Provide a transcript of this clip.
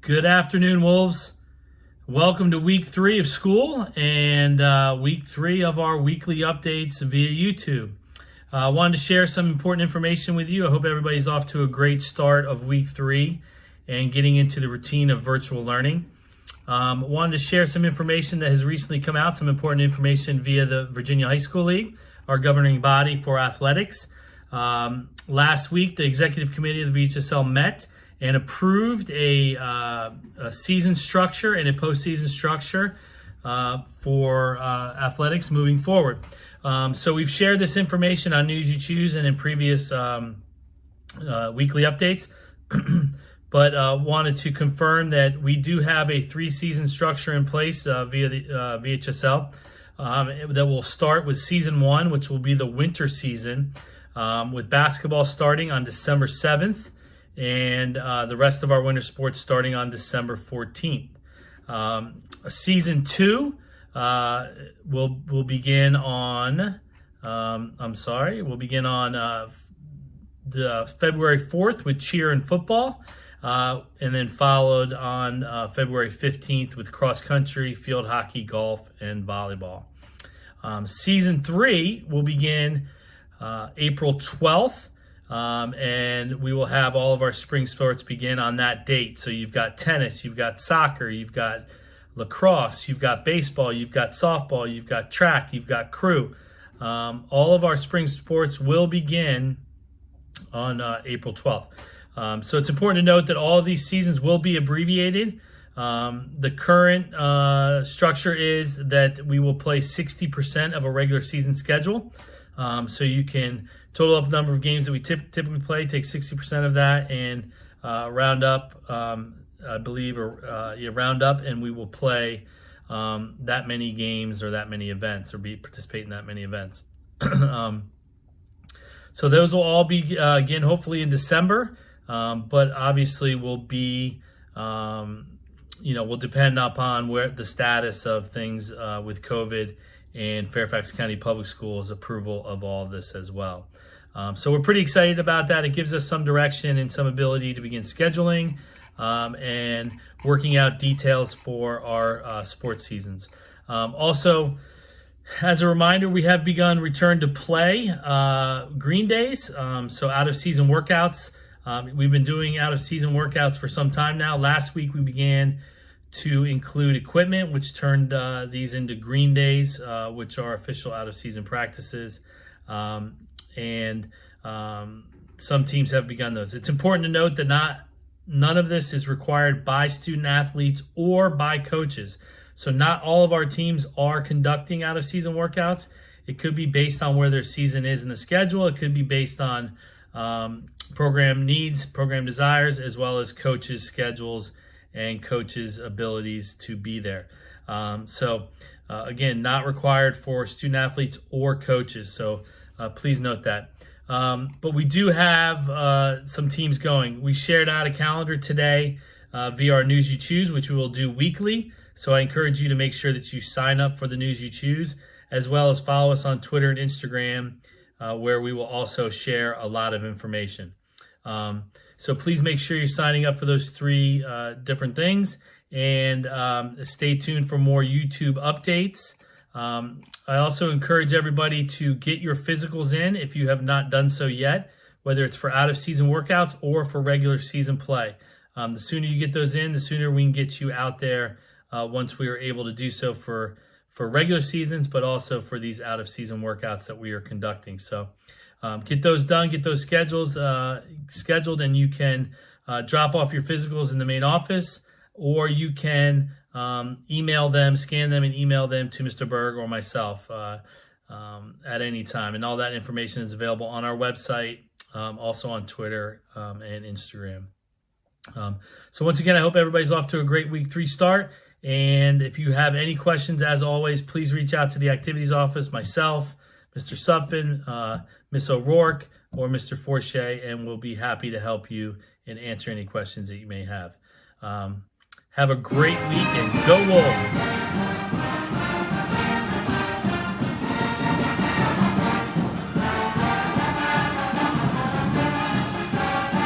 Good afternoon, Wolves. Welcome to week 3 of school and week 3 of our weekly updates via YouTube. I wanted to share some important information with you. I hope everybody's off to a great start of week 3 and getting into the routine of virtual learning. Wanted to share some information that has recently come out, some important information via the Virginia High School League, our governing body for athletics. Last week, the executive committee of the VHSL met and approved a season structure and a postseason structure for athletics moving forward. So we've shared this information on News You Choose and in previous weekly updates, but wanted to confirm that we do have a 3-season structure in place via the VHSL that will start with season 1, which will be the winter season, with basketball starting on December 7th. And the rest of our winter sports starting on December 14th. Season 2 will begin on, we'll begin on the February 4th with cheer and football, and then followed on February 15th with cross country, field hockey, golf, and volleyball. Season 3 will begin April 12th. And we will have all of our spring sports begin on that date. So you've got tennis, you've got soccer, you've got lacrosse, you've got baseball, you've got softball, you've got track, you've got crew. All of our spring sports will begin on April 12th. So it's important to note that all of these seasons will be abbreviated. The current structure is that we will play 60% of a regular season schedule. So you can total up the number of games that we typically play, take 60% of that, and round up, I believe, or round up, and we will play that many games or that many events, or participate in that many events. So those will all be again, hopefully in December, but obviously will be, will depend upon where the status of things with COVID and Fairfax County Public Schools approval of all of this as well. So we're pretty excited about that. It gives us some direction and some ability to begin scheduling and working out details for our sports seasons. Also, as a reminder, we have begun return to play green days, so out-of-season workouts. We've been doing out-of-season workouts for some time now. Last week we began to include equipment, which turned these into green days, which are official out-of-season practices. And some teams have begun those. It's important to note that none of this is required by student athletes or by coaches. So not all of our teams are conducting out-of-season workouts. It could be based on where their season is in the schedule. It could be based on program needs, program desires, as well as coaches' schedules and coaches' abilities to be there. Again, not required for student athletes or coaches. So please note that. But we do have some teams going. We shared out a calendar today via our News You Choose, which we will do weekly. So I encourage you to make sure that you sign up for the News You Choose, as well as follow us on Twitter and Instagram, where we will also share a lot of information. So please make sure you're signing up for those 3 different things, and stay tuned for more YouTube updates. I also encourage everybody to get your physicals in if you have not done so yet, whether it's for out-of-season workouts or for regular season play. The sooner you get those in, the sooner we can get you out there once we are able to do so for regular seasons, but also for these out-of-season workouts that we are conducting. So get those done, get those scheduled, and you can drop off your physicals in the main office, or you can email them, scan them, and email them to Mr. Berg or myself at any time. And all that information is available on our website, also on Twitter and Instagram. So once again, I hope everybody's off to a great week 3 start. And if you have any questions, as always, please reach out to the activities office, myself, Mr. Sutphin, Ms. O'Rourke, or Mr. Forche, and we'll be happy to help you and answer any questions that you may have. Have a great week, and go Wolves!